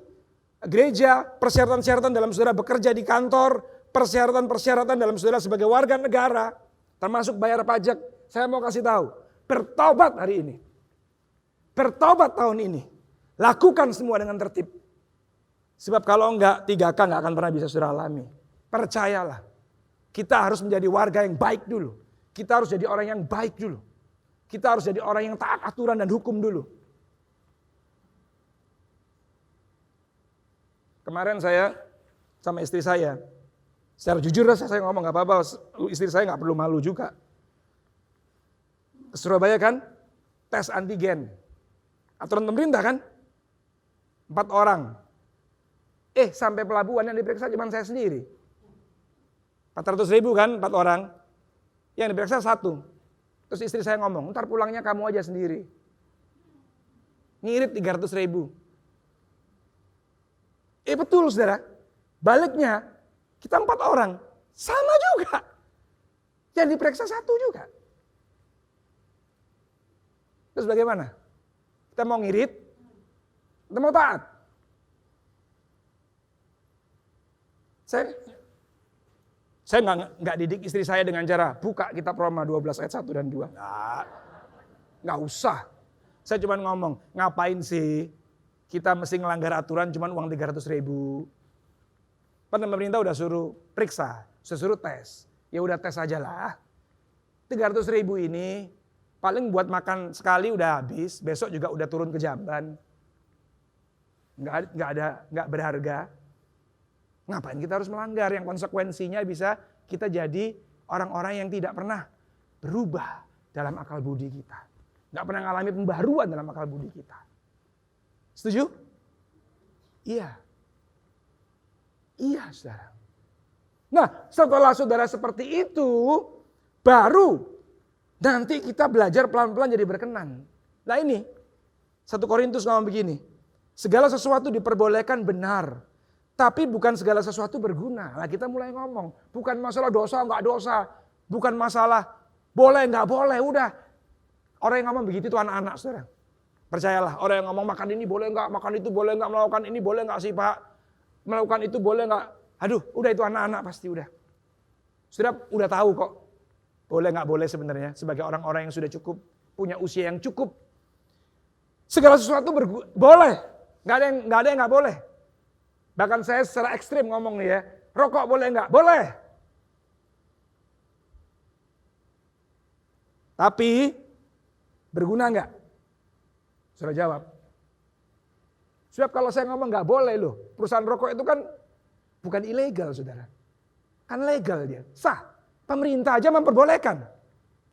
gereja, persyaratan-persyaratan dalam saudara bekerja di kantor, persyaratan-persyaratan dalam saudara sebagai warga negara, termasuk bayar pajak. Saya mau kasih tahu, bertobat hari ini. Bertobat tahun ini. Lakukan semua dengan tertib. Sebab kalau enggak, 3K enggak akan pernah bisa saudara alami. Percayalah. Kita harus menjadi warga yang baik dulu. Kita harus jadi orang yang baik dulu. Kita harus jadi orang yang taat aturan dan hukum dulu. Kemarin saya sama istri saya, secara jujur saya ngomong gak apa-apa, istri saya gak perlu malu juga. Ke Surabaya kan, tes antigen. Aturan pemerintah kan, 4 orang. Sampai pelabuhan yang diperiksa cuma saya sendiri. 400.000 kan 4 orang. Yang diperiksa 1. Terus istri saya ngomong, ntar pulangnya kamu aja sendiri. Ngirit 300.000. Betul saudara. Baliknya kita 4 orang. Sama juga. Yang diperiksa 1 juga. Terus bagaimana? Kita mau ngirit? Kita mau taat? Saya nggak didik istri saya dengan cara buka kitab Roma 12 ayat 1 dan 2. Nggak usah. Saya cuma ngomong, ngapain sih kita mesti ngelanggar aturan cuma uang 300.000. Pemerintah udah suruh periksa, suruh tes. Ya udah tes aja lah. 300.000 ini paling buat makan sekali udah habis, besok juga udah turun ke jamban. Nggak berharga. Ngapain kita harus melanggar yang konsekuensinya bisa kita jadi orang-orang yang tidak pernah berubah dalam akal budi kita. Nggak pernah mengalami pembaruan dalam akal budi kita. Setuju? Iya. Iya saudara. Nah setelah saudara seperti itu, baru nanti kita belajar pelan-pelan jadi berkenan. Nah ini, 1 Korintus ngomong begini, segala sesuatu diperbolehkan benar, tapi bukan segala sesuatu berguna. Nah kita mulai ngomong, bukan masalah dosa enggak dosa, bukan masalah boleh enggak boleh, udah. Orang yang ngomong begitu itu anak-anak saudara. Percayalah, orang yang ngomong makan ini boleh enggak, makan itu boleh enggak, melakukan ini boleh enggak sih Pak, melakukan itu boleh enggak. Aduh udah itu anak-anak pasti udah. Sudah udah tahu kok, boleh enggak boleh sebenarnya sebagai orang-orang yang sudah cukup, punya usia yang cukup. Segala sesuatu boleh, enggak ada yang enggak boleh. Bahkan saya secara ekstrim ngomong nih ya, rokok boleh nggak? Boleh. Tapi berguna nggak? Saudara jawab. Sebab kalau saya ngomong nggak boleh loh, perusahaan rokok itu kan bukan ilegal saudara. Kan legal dia, sah. Pemerintah aja memperbolehkan.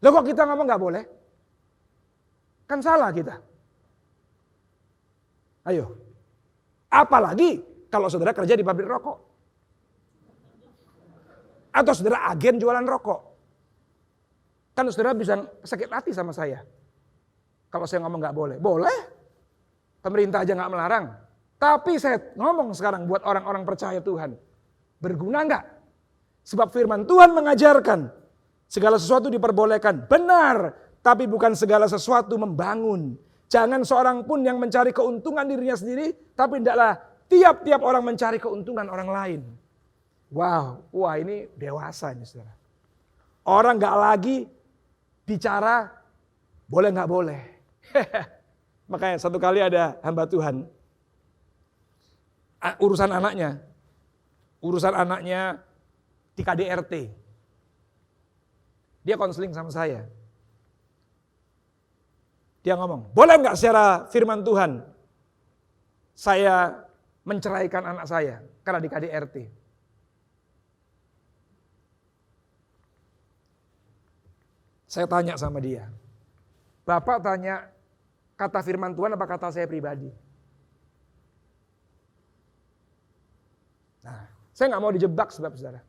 Loh kok kita ngomong nggak boleh? Kan salah kita. Ayo. Apalagi kalau saudara kerja di pabrik rokok. Atau saudara agen jualan rokok. Kan saudara bisa sakit hati sama saya. Kalau saya ngomong nggak boleh. Boleh. Pemerintah aja nggak melarang. Tapi saya ngomong sekarang buat orang-orang percaya Tuhan. Berguna nggak? Sebab firman Tuhan mengajarkan. Segala sesuatu diperbolehkan. Benar. Tapi bukan segala sesuatu membangun. Jangan seorang pun yang mencari keuntungan dirinya sendiri. Tapi hendaklah tiap-tiap orang mencari keuntungan orang lain. Wow. Wah ini dewasa ini saudara. Orang nggak lagi bicara boleh nggak boleh. Makanya satu kali ada hamba Tuhan, urusan anaknya di KDRT. Dia konseling sama saya. Dia ngomong, boleh nggak secara firman Tuhan saya menceraikan anak saya karena di KDRT? Saya tanya sama dia, Bapak tanya kata firman Tuhan apa kata saya pribadi? Nah, saya nggak mau dijebak sebab saudara.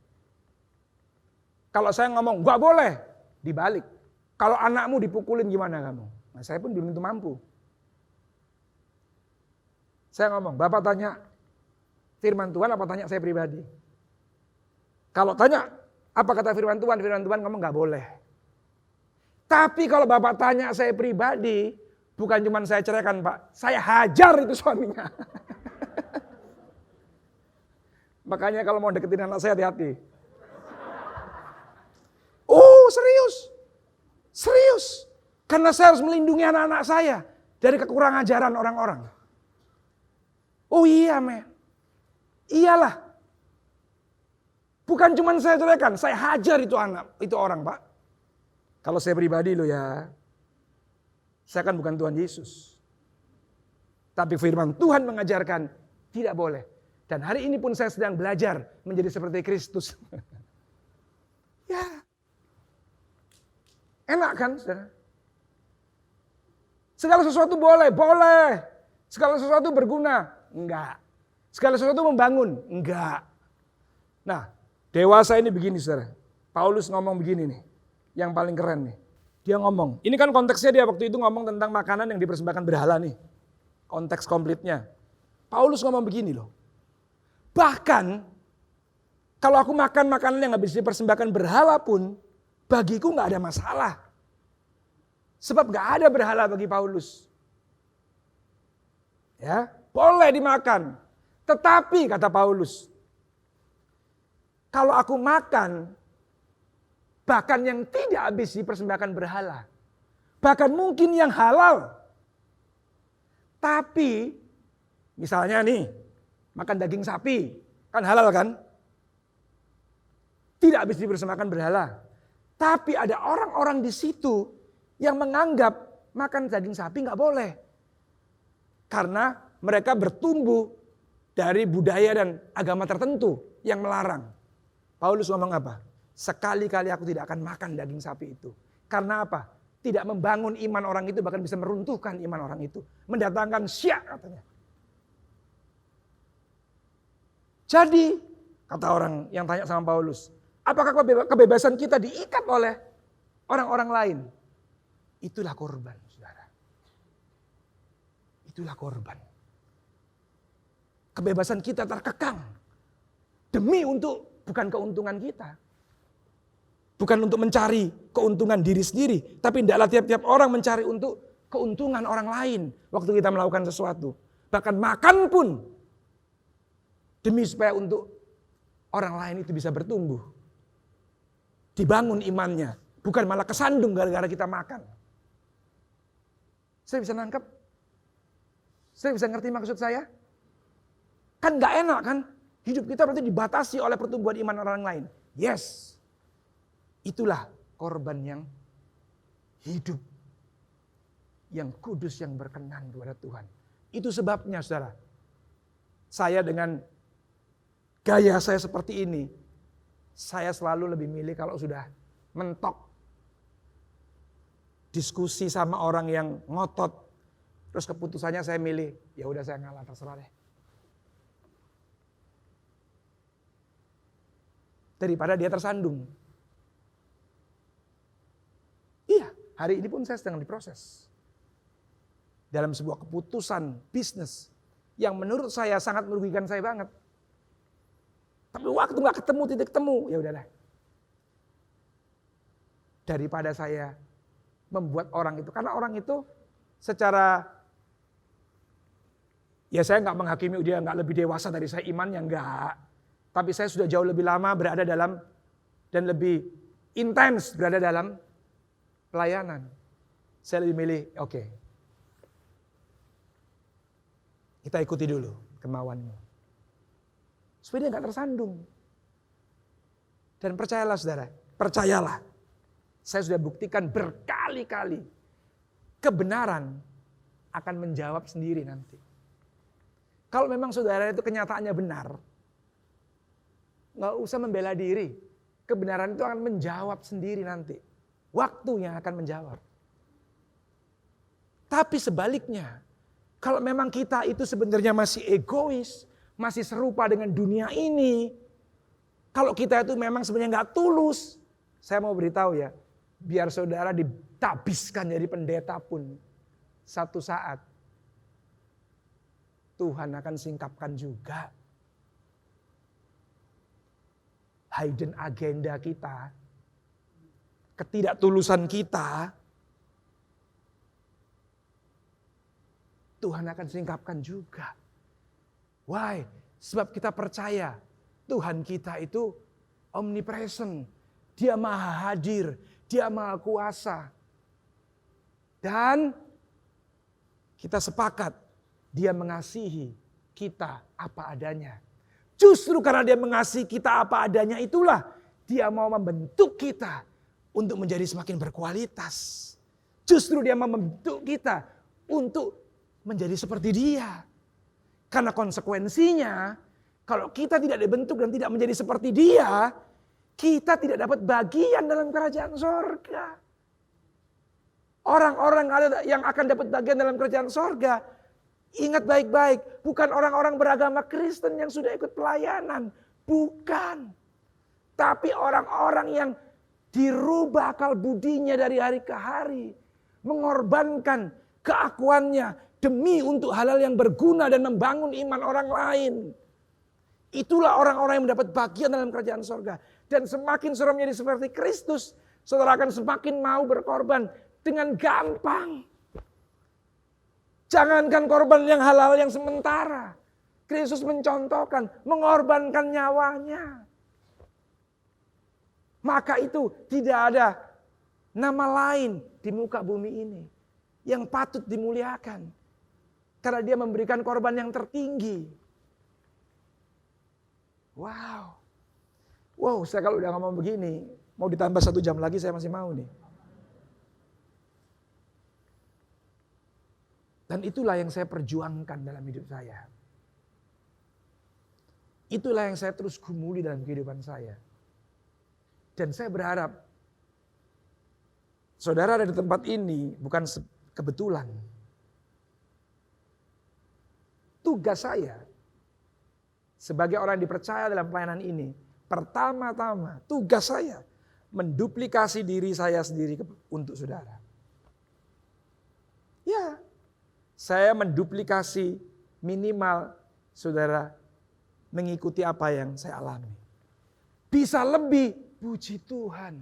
Kalau saya ngomong nggak boleh, dibalik. Kalau anakmu dipukulin gimana kamu? Nah, saya pun belum tentu mampu. Saya ngomong, Bapak tanya firman Tuhan apa tanya saya pribadi? Kalau tanya apa kata firman Tuhan ngomong nggak boleh. Tapi kalau Bapak tanya saya pribadi, bukan cuma saya ceraikan Pak, saya hajar itu suaminya. Makanya kalau mau deketin anak saya hati-hati. Oh serius. Karena saya harus melindungi anak-anak saya dari kekurangan ajaran orang-orang. Oh iya men, iyalah. Bukan cuma saya ceraikan, saya hajar itu orang Pak. Kalau saya pribadi loh ya, saya kan bukan Tuhan Yesus. Tapi firman Tuhan mengajarkan tidak boleh. Dan hari ini pun saya sedang belajar menjadi seperti Kristus. Ya. Enak kan saudara? Segala sesuatu boleh. Segala sesuatu berguna, enggak. Segala sesuatu membangun, enggak. Nah, dewasa ini begini saudara. Paulus ngomong begini nih. Yang paling keren nih. Dia ngomong, ini kan konteksnya dia waktu itu ngomong tentang makanan yang dipersembahkan berhala nih. Konteks komplitnya. Paulus ngomong begini loh. Bahkan, kalau aku makan makanan yang habis dipersembahkan berhala pun, bagiku gak ada masalah. Sebab gak ada berhala bagi Paulus. Ya, boleh dimakan. Tetapi kata Paulus, kalau aku makan, bahkan yang tidak habis dipersembahkan berhala. Bahkan mungkin yang halal. Tapi, misalnya nih, makan daging sapi. Kan halal kan? Tidak habis dipersembahkan berhala. Tapi ada orang-orang di situ yang menganggap makan daging sapi nggak boleh. Karena mereka bertumbuh dari budaya dan agama tertentu yang melarang. Paulus ngomong apa? Sekali-kali aku tidak akan makan daging sapi itu. Karena apa? Tidak membangun iman orang itu, bahkan bisa meruntuhkan iman orang itu. Mendatangkan syak katanya. Jadi, kata orang yang tanya sama Paulus, apakah kebebasan kita diikat oleh orang-orang lain? Itulah korban, saudara. Itulah korban. Kebebasan kita terkekang. Demi untuk, bukan keuntungan kita. Bukan untuk mencari keuntungan diri sendiri. Tapi hendaklah tiap-tiap orang mencari untuk keuntungan orang lain. Waktu kita melakukan sesuatu. Bahkan makan pun. Demi supaya untuk orang lain itu bisa bertumbuh. Dibangun imannya. Bukan malah kesandung gara-gara kita makan. Saya bisa nangkep? Saya bisa ngerti maksud saya? Kan gak enak kan? Hidup kita berarti dibatasi oleh pertumbuhan iman orang lain. Yes. Itulah korban yang hidup. Yang kudus, yang berkenan kepada Tuhan. Itu sebabnya saudara. Saya dengan gaya saya seperti ini. Saya selalu lebih milih kalau sudah mentok. Diskusi sama orang yang ngotot. Terus keputusannya saya milih, ya udah saya ngalah, terserah deh. Daripada dia tersandung. Iya, hari ini pun saya sedang diproses. Dalam sebuah keputusan bisnis yang menurut saya sangat merugikan saya banget. Tapi waktu nggak ketemu, titik temu, ya udahlah. Daripada saya membuat orang itu, karena orang itu secara, ya saya nggak menghakimi dia nggak lebih dewasa dari saya imannya, enggak. Tapi saya sudah jauh lebih lama berada dalam dan lebih intens berada dalam pelayanan. Saya lebih milih, oke. Kita ikuti dulu kemauanmu. Supaya dia nggak tersandung. Dan percayalah saudara, percayalah. Saya sudah buktikan berkali-kali. Kebenaran akan menjawab sendiri nanti. Kalau memang saudara itu kenyataannya benar, nggak usah membela diri. Kebenaran itu akan menjawab sendiri nanti. Waktu yang akan menjawab. Tapi sebaliknya, kalau memang kita itu sebenarnya masih egois, masih serupa dengan dunia ini, kalau kita itu memang sebenarnya nggak tulus, saya mau beritahu ya, biar saudara ditabiskan jadi pendeta pun, satu saat Tuhan akan singkapkan juga. Hidden agenda kita, ketidaktulusan kita, Tuhan akan singkapkan juga. Why? Sebab kita percaya Tuhan kita itu omnipresent. Dia maha hadir, dia maha kuasa. Dan kita sepakat dia mengasihi kita apa adanya. Justru karena dia mengasihi kita apa adanya itulah dia mau membentuk kita untuk menjadi semakin berkualitas. Justru dia mau membentuk kita untuk menjadi seperti dia. Karena konsekuensinya kalau kita tidak dibentuk dan tidak menjadi seperti dia, kita tidak dapat bagian dalam kerajaan sorga. Orang-orang yang akan dapat bagian dalam kerajaan sorga, ingat baik-baik, bukan orang-orang beragama Kristen yang sudah ikut pelayanan. Bukan. Tapi orang-orang yang dirubah akal budinya dari hari ke hari. Mengorbankan keakuannya demi untuk hal-hal yang berguna dan membangun iman orang lain. Itulah orang-orang yang mendapat bagian dalam kerajaan sorga. Dan semakin saudara menjadi seperti Kristus, saudara akan semakin mau berkorban dengan gampang. Jangankan korban yang halal yang sementara. Kristus mencontohkan, mengorbankan nyawanya. Maka itu tidak ada nama lain di muka bumi ini yang patut dimuliakan. Karena dia memberikan korban yang tertinggi. Wow. Wow, saya kalau udah ngomong begini, mau ditambah 1 jam lagi saya masih mau nih. Dan itulah yang saya perjuangkan dalam hidup saya. Itulah yang saya terus gumuli dalam kehidupan saya. Dan saya berharap saudara ada di tempat ini bukan kebetulan. Tugas saya sebagai orang yang dipercaya dalam pelayanan ini, pertama-tama tugas saya menduplikasi diri saya sendiri untuk saudara. Ya, saya menduplikasi minimal saudara mengikuti apa yang saya alami. Bisa lebih, puji Tuhan.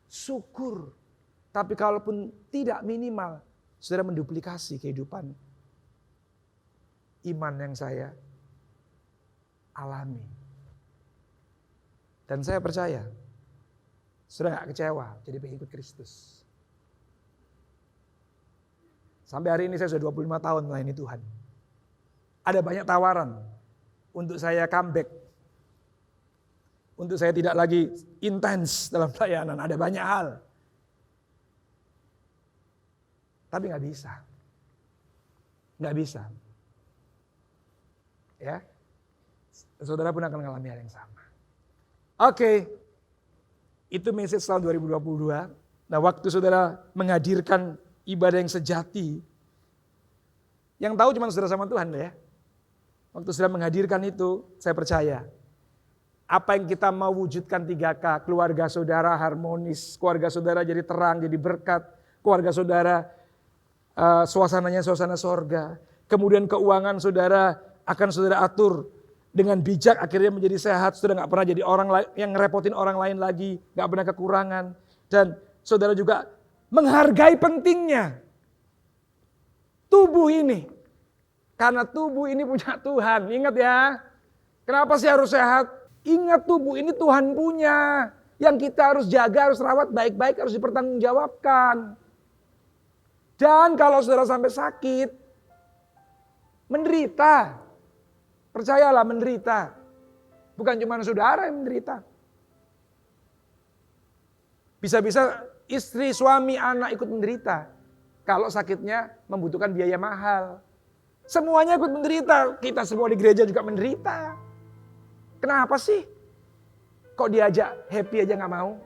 Syukur. Tapi kalaupun tidak minimal, saudara menduplikasi kehidupan iman yang saya alami. Dan saya percaya, saudara gak kecewa jadi pengikut Kristus. Sampai hari ini saya sudah 25 tahun melayani Tuhan. Ada banyak tawaran. untuk saya comeback. Untuk saya tidak lagi intens dalam pelayanan. Ada banyak hal. Tapi nggak bisa. Nggak bisa. Ya, saudara pun akan mengalami hal yang sama. Oke, itu message tahun 2022. Nah, waktu saudara menghadirkan ibadah yang sejati, yang tahu cuma saudara sama Tuhan ya. Waktu saudara menghadirkan itu, saya percaya apa yang kita mau wujudkan 3K, keluarga saudara harmonis, keluarga saudara jadi terang, jadi berkat, keluarga saudara suasananya suasana sorga, kemudian keuangan saudara akan saudara atur dengan bijak, akhirnya menjadi sehat, saudara gak pernah jadi orang yang ngerepotin orang lain lagi, gak pernah kekurangan, dan saudara juga menghargai pentingnya tubuh ini. Karena tubuh ini punya Tuhan, ingat ya, kenapa sih harus sehat? Ingat tubuh ini Tuhan punya, yang kita harus jaga, harus rawat baik-baik, harus dipertanggungjawabkan. Dan kalau saudara sampai sakit, menderita, percayalah menderita. Bukan cuma saudara yang menderita. Bisa-bisa istri, suami, anak ikut menderita. Kalau sakitnya membutuhkan biaya mahal. Semuanya ikut menderita, kita semua di gereja juga menderita. Kenapa sih? Kok diajak happy aja gak mau?